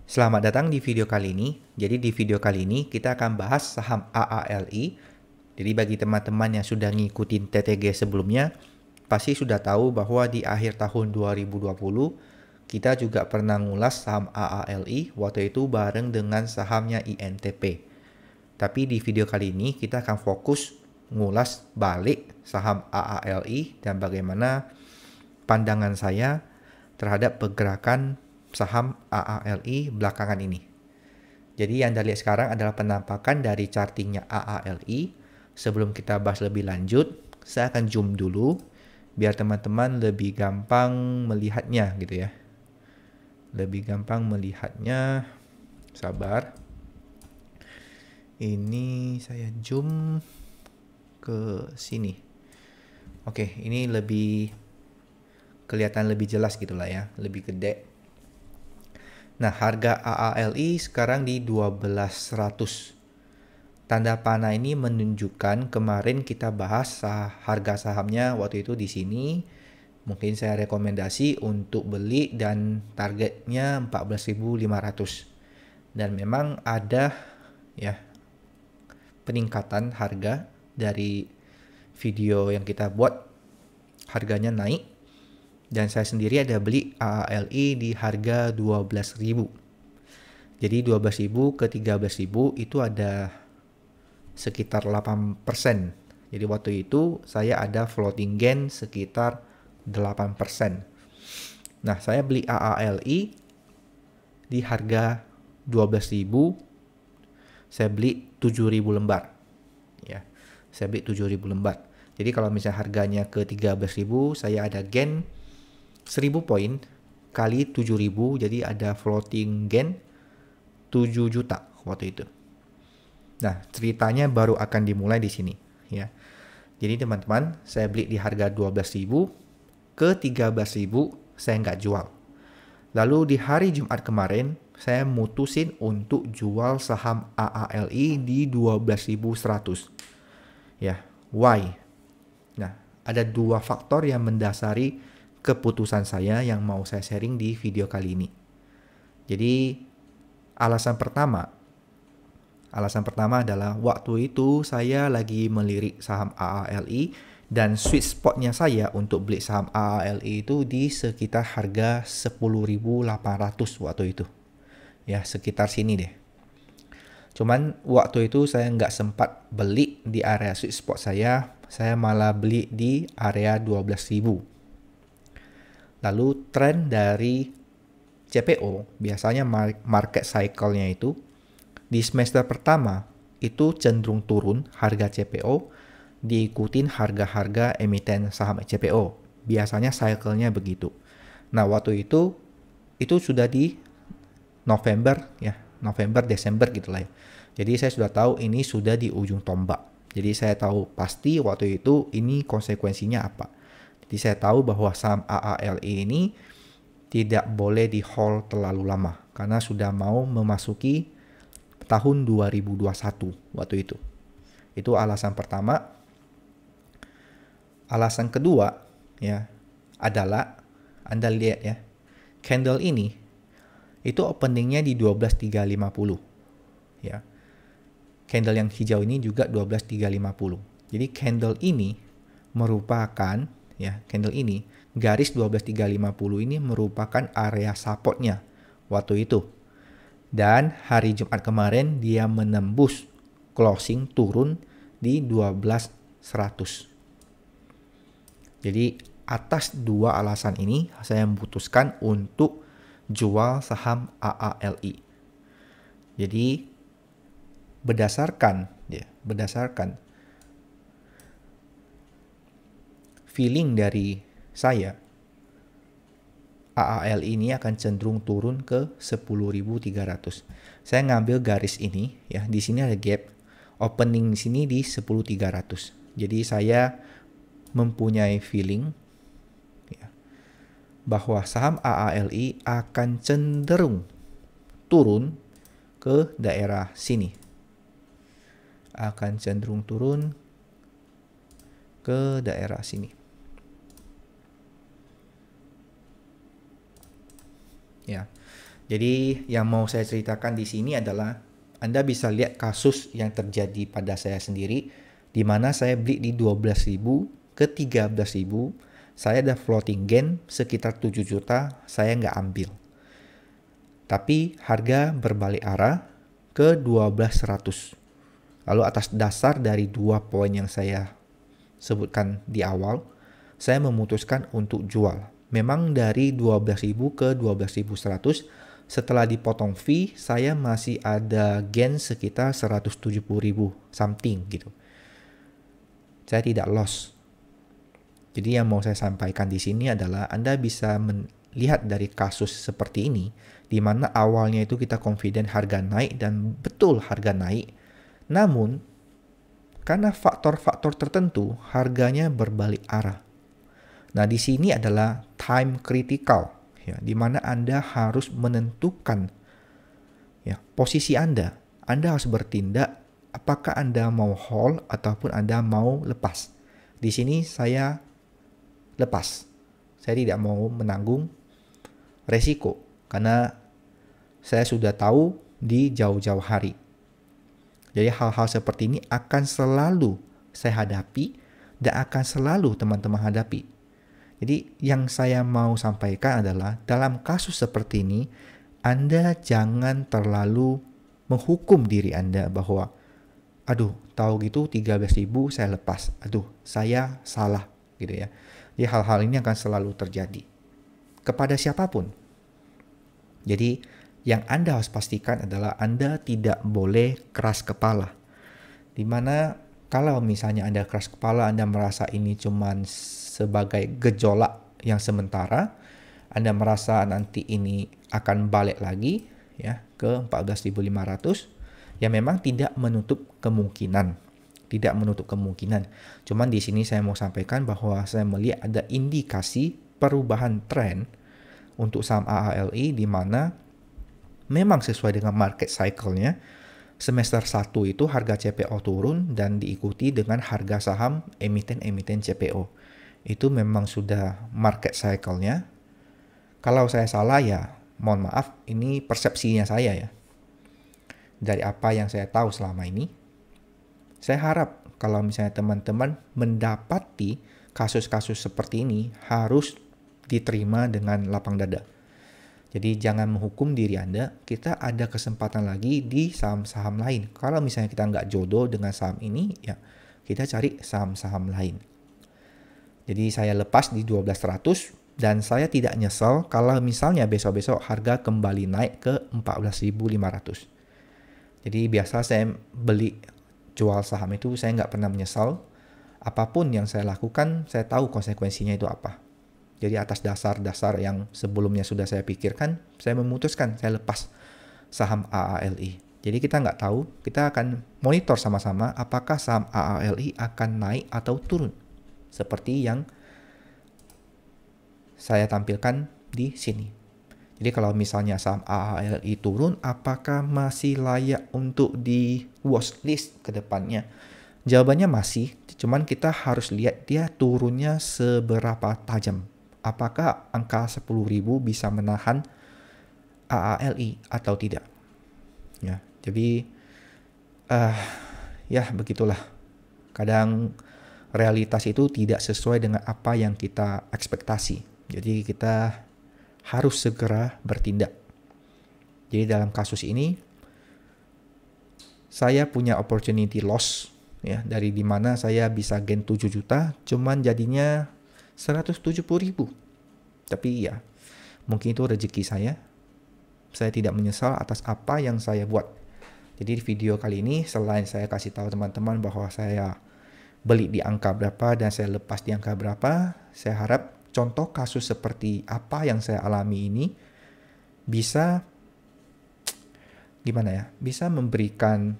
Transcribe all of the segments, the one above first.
Selamat datang di video kali ini. Jadi di video kali ini kita akan bahas saham AALI. Jadi bagi teman-teman yang sudah ngikutin TTG sebelumnya, pasti sudah tahu bahwa di akhir tahun 2020 kita juga pernah ngulas saham AALI, waktu itu bareng dengan sahamnya INTP. Tapi di video kali ini kita akan fokus ngulas balik saham AALI dan bagaimana pandangan saya terhadap pergerakan saham AALI belakangan ini. Jadi yang Anda lihat sekarang adalah penampakan dari chartingnya AALI. Sebelum kita bahas lebih lanjut, saya akan zoom dulu biar teman-teman lebih gampang melihatnya gitu ya. Lebih gampang melihatnya. Sabar. Ini saya zoom ke sini. Oke, ini lebih kelihatan lebih jelas gitulah ya, lebih gede. Nah, harga AALI sekarang di 12.100. Tanda panah ini menunjukkan kemarin kita bahas harga sahamnya waktu itu di sini. Mungkin saya rekomendasi untuk beli dan targetnya 14.500. Dan memang ada ya peningkatan harga dari video yang kita buat, harganya naik. Dan saya sendiri ada beli AALI di harga 12.000. Jadi 12.000 ke 13.000 itu ada sekitar 8%. Jadi waktu itu saya ada floating gain sekitar 8%. Nah, saya beli AALI di harga 12.000. Saya beli 7.000 lembar. Ya. Saya beli 7.000 lembar. Jadi kalau misalnya harganya ke 13.000, saya ada gain 1.000 poin kali 7.000, jadi ada floating gain 7 juta waktu itu. Nah, ceritanya baru akan dimulai di sini ya. Jadi teman-teman, saya beli di harga 12.000 ke 13.000 saya nggak jual. Lalu di hari Jumat kemarin, saya mutusin untuk jual saham AALI di 12.100. Ya, why? Nah, ada dua faktor yang mendasari keputusan saya yang mau saya sharing di video kali ini. Jadi, alasan pertama adalah waktu itu saya lagi melirik saham AALI dan sweet spotnya saya untuk beli saham AALI itu di sekitar harga 10.800 waktu itu. Ya, sekitar sini deh. Cuman waktu itu saya nggak sempat beli di area sweet spot saya malah beli di area 12.000. Lalu tren dari CPO, biasanya market cycle-nya itu di semester pertama itu cenderung turun harga CPO, diikutin harga-harga emiten saham CPO. Biasanya cycle-nya begitu. Nah, waktu itu sudah di November ya, November Desember gitulah ya. Jadi saya sudah tahu ini sudah di ujung tombak. Jadi saya tahu pasti waktu itu ini konsekuensinya apa. Jadi saya tahu bahwa saham AALI ini tidak boleh di hold terlalu lama karena sudah mau memasuki tahun 2021 waktu itu. Itu alasan pertama. Alasan kedua ya adalah Anda lihat ya, candle ini itu openingnya di 12.350 ya. Candle yang hijau ini juga 12.350. Jadi candle ini merupakan ya, candle ini garis 12.350 ini merupakan area supportnya waktu itu. Dan hari Jumat kemarin dia menembus closing turun di 12.100. Jadi atas dua alasan ini saya memutuskan untuk jual saham AALI. Jadi berdasarkan feeling dari saya, AALI ini akan cenderung turun ke 10.300. Saya ngambil garis ini ya, di sini ada gap, opening di sini di 10.300. Jadi saya mempunyai feeling ya, bahwa saham AALI akan cenderung turun ke daerah sini. Akan cenderung turun ke daerah sini. Ya. Jadi yang mau saya ceritakan di sini adalah Anda bisa lihat kasus yang terjadi pada saya sendiri, di mana saya beli di 12.000 ke 13.000, saya ada floating gain sekitar 7 juta, saya nggak ambil. Tapi harga berbalik arah ke 12.100. Lalu atas dasar dari 2 poin yang saya sebutkan di awal, saya memutuskan untuk jual. Memang dari 12.000 ke 12.100, setelah dipotong fee, saya masih ada gain sekitar 170.000 something gitu. Saya tidak loss. Jadi yang mau saya sampaikan di sini adalah Anda bisa melihat dari kasus seperti ini, di mana awalnya itu kita confident harga naik dan betul harga naik. Namun, karena faktor-faktor tertentu, harganya berbalik arah. Nah, di sini adalah time critical, ya, di mana Anda harus menentukan ya, posisi Anda. Anda harus bertindak apakah Anda mau hold ataupun Anda mau lepas. Di sini saya lepas. Saya tidak mau menanggung resiko karena saya sudah tahu di jauh-jauh hari. Jadi hal-hal seperti ini akan selalu saya hadapi dan akan selalu teman-teman hadapi. Jadi yang saya mau sampaikan adalah dalam kasus seperti ini, Anda jangan terlalu menghukum diri Anda bahwa aduh, tahu gitu 13.000 saya lepas. Aduh, saya salah gitu ya. Jadi hal-hal ini akan selalu terjadi kepada siapapun. Jadi yang Anda harus pastikan adalah Anda tidak boleh keras kepala. Dimana kalau misalnya Anda keras kepala, Anda merasa ini cuman sebagai gejolak yang sementara, Anda merasa nanti ini akan balik lagi ya ke 14.500, ya memang tidak menutup kemungkinan. Tidak menutup kemungkinan. Cuman di sini saya mau sampaikan bahwa saya melihat ada indikasi perubahan tren untuk saham AALI di mana memang sesuai dengan market cycle-nya. Semester 1 itu harga CPO turun dan diikuti dengan harga saham emiten-emiten CPO. Itu memang sudah market cycle-nya. Kalau saya salah ya mohon maaf, ini persepsinya saya ya. Dari apa yang saya tahu selama ini. Saya harap kalau misalnya teman-teman mendapati kasus-kasus seperti ini harus diterima dengan lapang dada. Jadi jangan menghukum diri Anda, kita ada kesempatan lagi di saham-saham lain. Kalau misalnya kita nggak jodoh dengan saham ini, ya kita cari saham-saham lain. Jadi saya lepas di 12.100 dan saya tidak nyesel kalau misalnya besok-besok harga kembali naik ke 14.500. Jadi biasa saya beli jual saham itu saya nggak pernah menyesal. Apapun yang saya lakukan, saya tahu konsekuensinya itu apa. Jadi atas dasar-dasar yang sebelumnya sudah saya pikirkan, saya memutuskan saya lepas saham AALI. Jadi kita nggak tahu, kita akan monitor sama-sama apakah saham AALI akan naik atau turun. Seperti yang saya tampilkan di sini. Jadi kalau misalnya saham AALI turun, apakah masih layak untuk di watchlist ke depannya? Jawabannya masih, cuman kita harus lihat dia turunnya seberapa tajam. Apakah angka 10.000 bisa menahan AALI atau tidak? Ya, jadi ya begitulah. Kadang realitas itu tidak sesuai dengan apa yang kita ekspektasi. Jadi kita harus segera bertindak. Jadi dalam kasus ini saya punya opportunity loss ya, dari dimana saya bisa gain 7 juta cuman jadinya 170.000. Tapi ya mungkin itu rezeki saya. Saya tidak menyesal atas apa yang saya buat. Jadi di video kali ini selain saya kasih tahu teman-teman bahwa saya beli di angka berapa dan saya lepas di angka berapa, saya harap contoh kasus seperti apa yang saya alami ini bisa bisa memberikan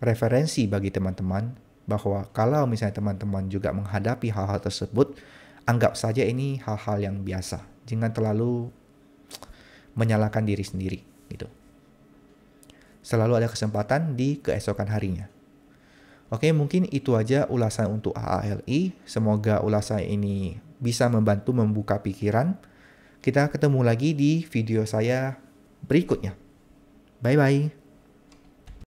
referensi bagi teman-teman bahwa kalau misalnya teman-teman juga menghadapi hal-hal tersebut, anggap saja ini hal-hal yang biasa. Jangan terlalu menyalahkan diri sendiri gitu. Selalu ada kesempatan di keesokan harinya. Oke, mungkin itu aja ulasan untuk AALI. Semoga ulasan ini bisa membantu membuka pikiran. Kita ketemu lagi di video saya berikutnya. Bye-bye.